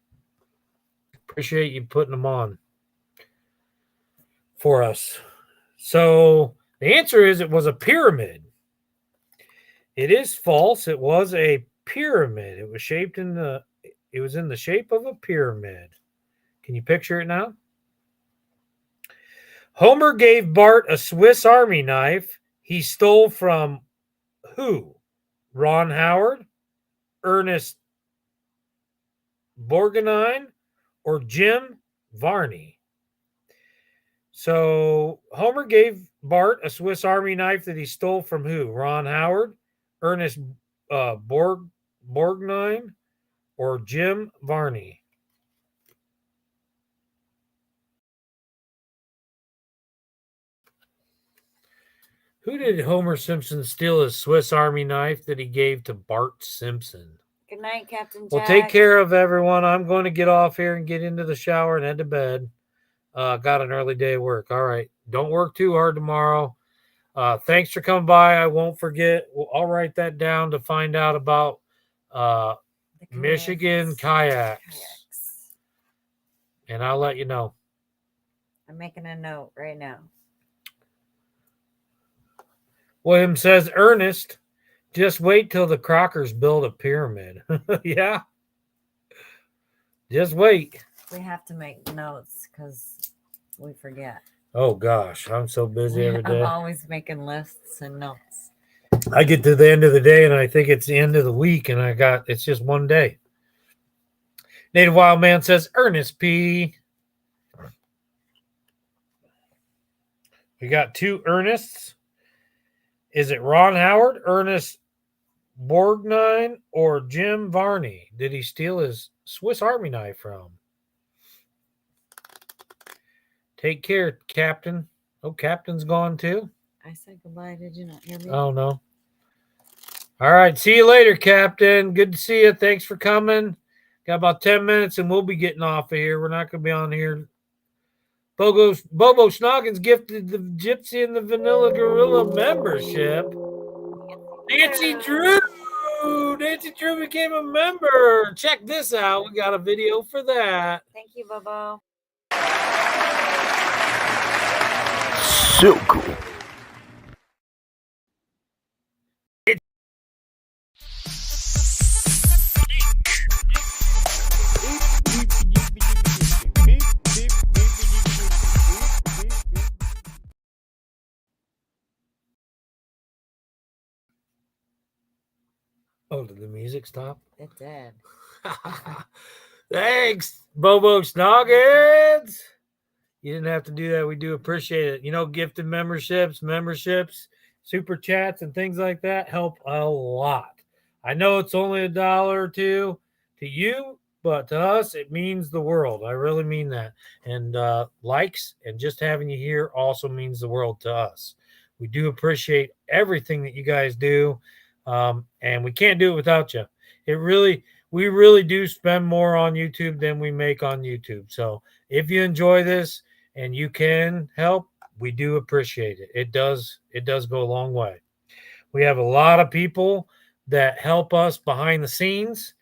Appreciate you putting them on for us. So the answer is it was a pyramid. It is false. It was a pyramid. It was in the shape of a pyramid. Can you picture it now? Homer gave Bart a Swiss Army knife he stole from who? Ron Howard, Ernest Borgnine, or Jim Varney? So Homer gave Bart a Swiss Army knife that he stole from who? Ron Howard, Ernest Borgnine, or Jim Varney? Who did Homer Simpson steal his Swiss Army knife that he gave to Bart Simpson? Good night, Captain Jack. Well, take care of everyone. I'm going to get off here and get into the shower and head to bed. Got an early day of work. All right. Don't work too hard tomorrow. Thanks for coming by. I won't forget. I'll write that down to find out about Michigan kayaks. And I'll let you know. I'm making a note right now. William says, Ernest, just wait till the Crockers build a pyramid. Yeah. Just wait. We have to make notes because we forget. Oh, gosh. I'm so busy every day. I'm always making lists and notes. I get to the end of the day and I think it's the end of the week and it's just one day. Native Wild Man says, Ernest P. We got two Ernests. Is it Ron Howard, Ernest Borgnine, or Jim Varney? Did he steal his Swiss Army knife from? Take care, Captain. Oh, Captain's gone too? I said goodbye. Did you not hear me? Oh, no. All right. See you later, Captain. Good to see you. Thanks for coming. Got about 10 minutes and we'll be getting off of here. We're not going to be on here. Bobo Snoggins gifted the Gypsy and the Vanilla Gorilla membership. Nancy Drew became a member. Check this out. We got a video for that. Thank you, Bobo. So cool. Oh, did the music stop? It did. Thanks, Bobo Snoggins. You didn't have to do that. We do appreciate it. You know, gifted memberships, super chats, and things like that help a lot. I know it's only $1 or $2 to you, but to us, it means the world. I really mean that. And likes and just having you here also means the world to us. We do appreciate everything that you guys do. And we can't do it without you. We really do spend more on YouTube than we make on YouTube. So if you enjoy this and you can help, we do appreciate it. It does go a long way. We have a lot of people that help us behind the scenes,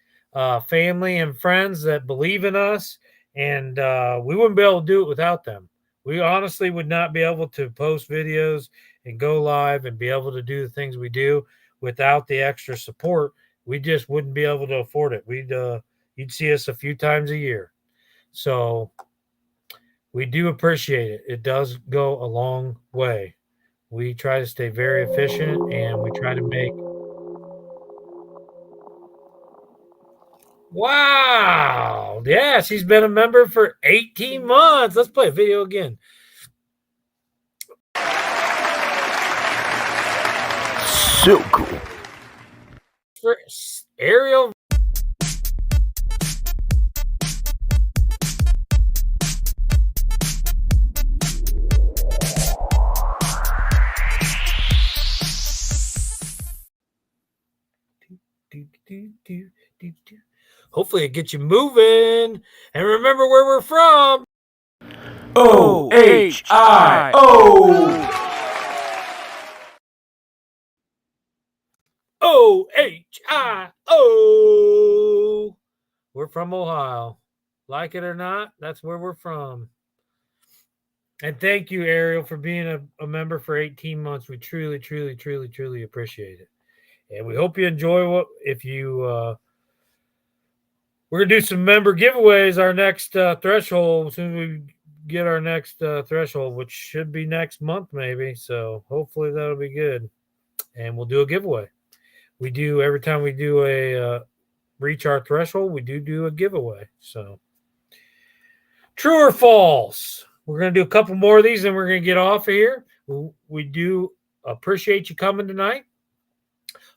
family and friends that believe in us, and we wouldn't be able to do it without them. We honestly would not be able to post videos and go live and be able to do the things we do without the extra support. We just wouldn't be able to afford it. You'd see us a few times a year. So we do appreciate it. It does go a long way. We try to stay very efficient and we try to make. Wow. Yeah, she's been a member for 18 months. Let's play a video again. So cool. For Ariel. Hopefully it gets you moving. And remember where we're from. OHIO. OHIO. We're from Ohio. Like it or not, that's where we're from. And thank you, Ariel, for being a member for 18 months. We truly, truly, truly, truly appreciate it. And we hope you enjoy we're going to do some member giveaways our next threshold as soon as we get our next threshold, which should be next month, maybe. So hopefully that'll be good. And we'll do a giveaway. We do every time we do a reach our threshold, we do a giveaway. So true or false? We're going to do a couple more of these and we're going to get off of here. We do appreciate you coming tonight.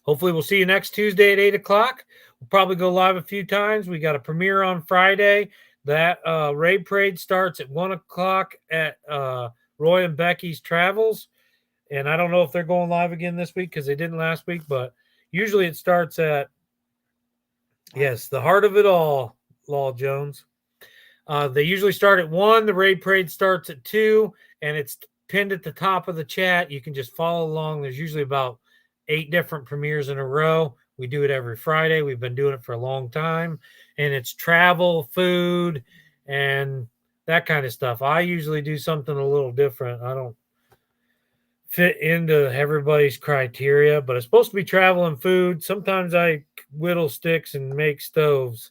Hopefully we'll see you next Tuesday at 8 o'clock. We'll probably go live a few times. We got a premiere on Friday. That raid parade starts at 1 o'clock at Roy and Becky's Travels. And I don't know if they're going live again this week because they didn't last week, but usually it starts at, yes, the heart of it all, Law Jones. They usually start at 1. The raid parade starts at 2, and it's pinned at the top of the chat. You can just follow along. There's usually about 8 different premieres in a row. We do it every Friday. We've been doing it for a long time, and it's travel, food, and that kind of stuff. I usually do something a little different. I don't fit into everybody's criteria, but it's supposed to be travel and food. Sometimes I whittle sticks and make stoves,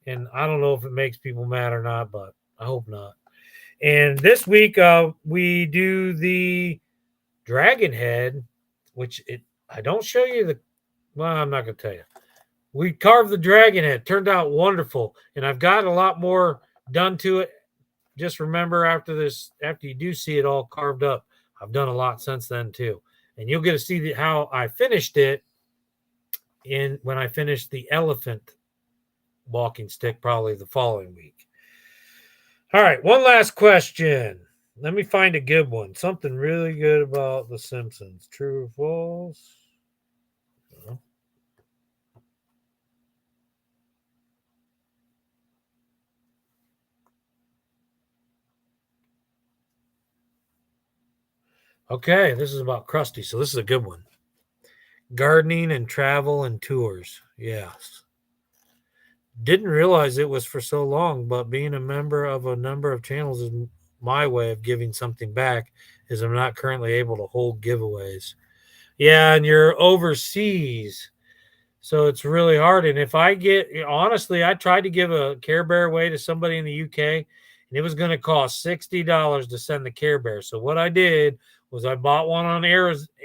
and I don't know if it makes people mad or not, but I hope not. And this week we do the dragon head, which I don't show you the, well, I'm not going to tell you. We carved the dragon head. Turned out wonderful, and I've got a lot more done to it. Just remember after this, after you do see it all carved up, I've done a lot since then too. And you'll get to see how I finished it when I finished the elephant walking stick, probably the following week. All right, one last question. Let me find a good one. Something really good about The Simpsons. True or false? No. Okay, this is about Krusty, so this is a good one. Gardening and travel and tours. Yes. Didn't realize it was for so long, but being a member of a number of channels is my way of giving something back, as I'm not currently able to hold giveaways. Yeah, and you're overseas, so it's really hard. And if I get, honestly, I tried to give a Care Bear away to somebody in the UK, and it was going to cost $60 to send the Care Bear. So what I did was I bought one on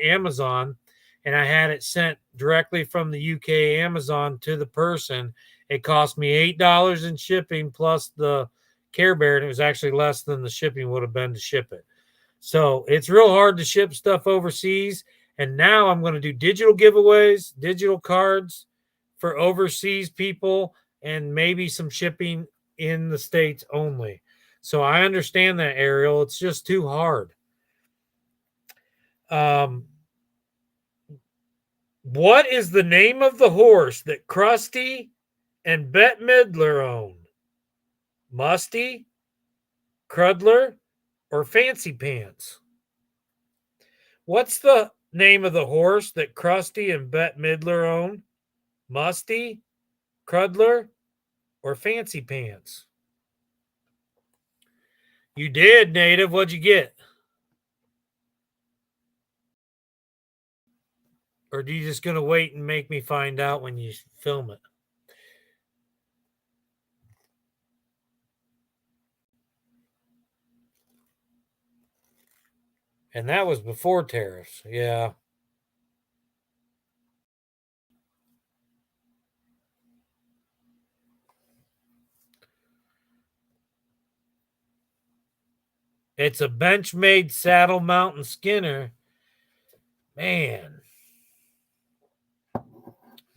Amazon, and I had it sent directly from the UK Amazon to the person. It cost me $8 in shipping plus the Care Bear, and it was actually less than the shipping would have been to ship it. So it's real hard to ship stuff overseas. And now I'm going to do digital giveaways, digital cards for overseas people, and maybe some shipping in the States only. So I understand that, Ariel. It's just too hard. What is the name of the horse that Krusty and Bette Midler own? Musty, Crudler, or Fancy Pants? What's the name of the horse that Krusty and Bette Midler own? Musty, Crudler, or Fancy Pants? You did, Native. What'd you get? Or are you just going to wait and make me find out when you film it? And that was before tariffs. Yeah. It's a Benchmade Saddle Mountain Skinner. Man.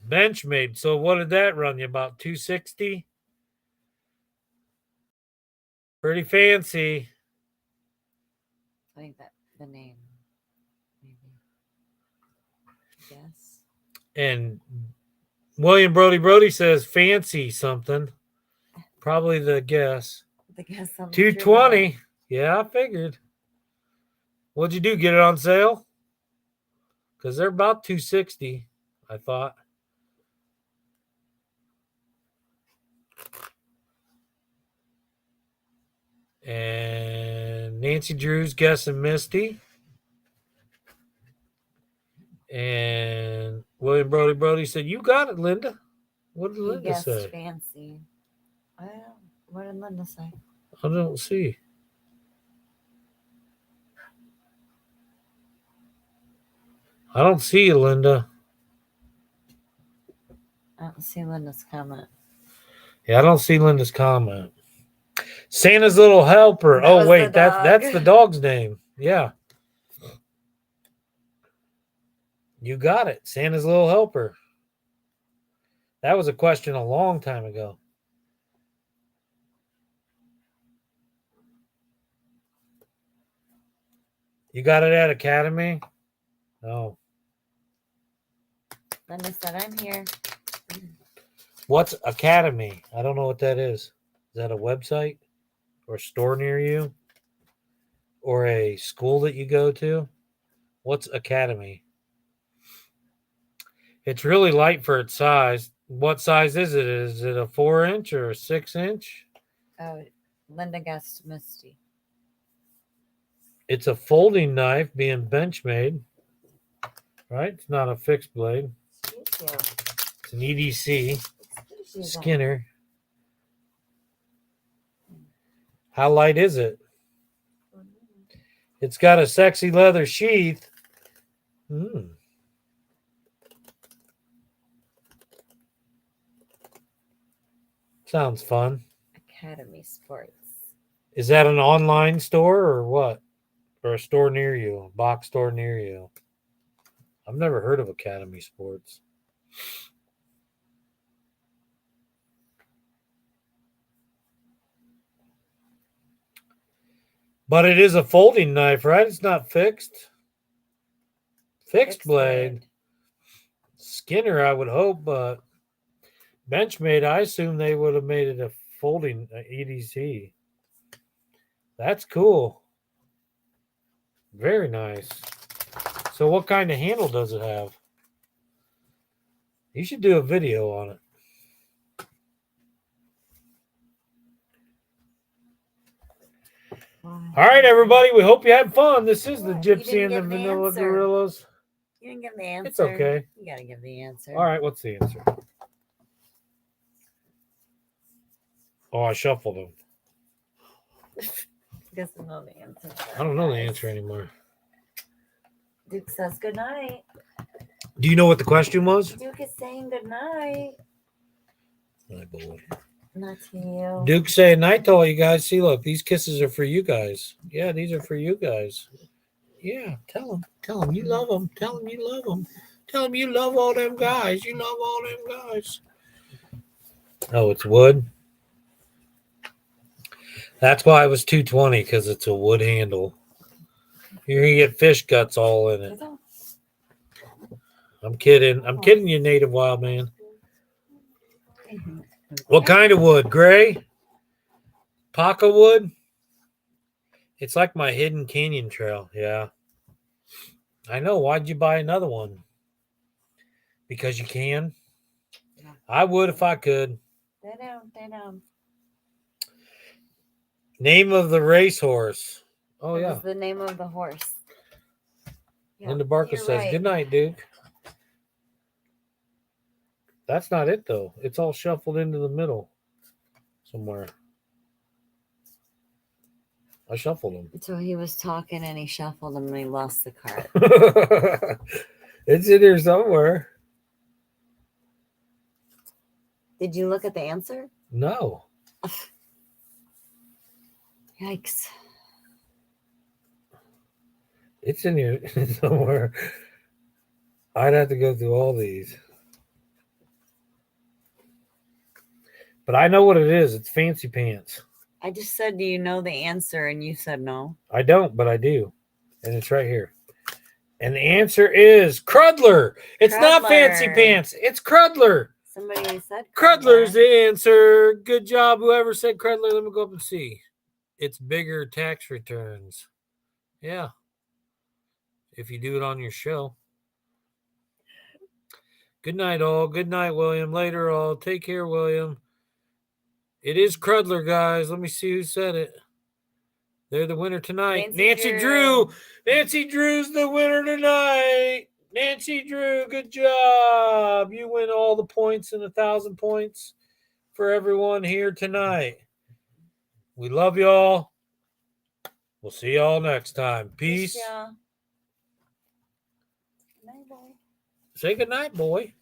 Benchmade. So what did that run you? About $260? Pretty fancy. I think that the name, maybe. Yes. And William Brody says fancy something. Probably the guess. The guess I'm 220. Yeah, I figured. What'd you do? Get it on sale? Because they're about 260, I thought. And Nancy Drew's guessing Misty. And William Brody said, "You got it, Linda." What did Linda say? Fancy. What did Linda say? I don't see. I don't see you, Linda. I don't see Linda's comment. Yeah, I don't see Linda's comment. Santa's Little Helper. That Oh was wait, the that's dog. the dog's name. Yeah. You got it. Santa's Little Helper. That was a question a long time ago. You got it at Academy? Oh. Linda said, I'm here. What's Academy? I don't know what that is. Is that a website or a store near you? Or a school that you go to? What's Academy? It's really light for its size. What size is it? Is it a 4-inch or a 6-inch? Oh, Linda guessed Misty. It's a folding knife being bench made. Right? It's not a fixed blade. Excuse you. It's an EDC. Excuse you, Skinner. How light is it? It's got a sexy leather sheath. Sounds fun. Academy Sports. Is that an online store or what? Or a store near you? A box store near you? I've never heard of Academy Sports. But it is a folding knife, right? It's not fixed. Fixed blade. Skinner, I would hope, but Benchmade, I assume they would have made it a folding EDC. That's cool. Very nice. So what kind of handle does it have? You should do a video on it. Wow. All right, everybody. We hope you had fun. This is the What? You Gypsy didn't and the give the Vanilla answer. Gorillas. You didn't give the answer. It's okay. You gotta give the answer. All right, what's the answer? Oh, I shuffled them. Doesn't know the answer. I don't know the answer anymore. Duke says good night. Do you know what the question was? Duke is saying good night. My boy. Not to you. Duke saying night to all you guys. See, look, these kisses are for you guys. Yeah, these are for you guys. Yeah, tell them. Tell them you love them. Tell them you love them. Tell them you love all them guys. You love all them guys. Oh, it's wood? That's why it was $220, because it's a wood handle. You're going to get fish guts all in it. I'm kidding. I'm kidding you, Native Wild Man. What kind of wood? Gray? Paca wood? It's like my hidden canyon trail. Yeah. I know. Why'd you buy another one? Because you can? I would if I could. They don't. Name of the racehorse. Oh, What yeah. was the name of the horse? Yeah, Linda Barker you're says, right. good night, Duke. That's not it, though. It's all shuffled into the middle somewhere. I shuffled them. So he was talking and he shuffled them and he lost the card. It's in here somewhere. Did you look at the answer? No. Yikes. It's in here somewhere. I'd have to go through all these. But I know what it is. It's fancy pants. I just said, do you know the answer? And you said no. I don't, but I do. And it's right here. And the answer is Crudler. It's not fancy Crudler. pants. It's Crudler. Somebody said Crudler's the answer. Good job, whoever said Crudler. Let me go up and see. It's bigger tax returns. Yeah. If you do it on your show. Good night, all. Good night, William. Later, all. Take care, William. It is Crudler, guys. Let me see who said it. They're the winner tonight. Nancy Drew. Nancy Drew's the winner tonight. Nancy Drew, good job. You win all the points and 1,000 points for everyone here tonight. We love y'all. We'll see y'all next time. Peace. Yeah. night, boy. Say good night, boy.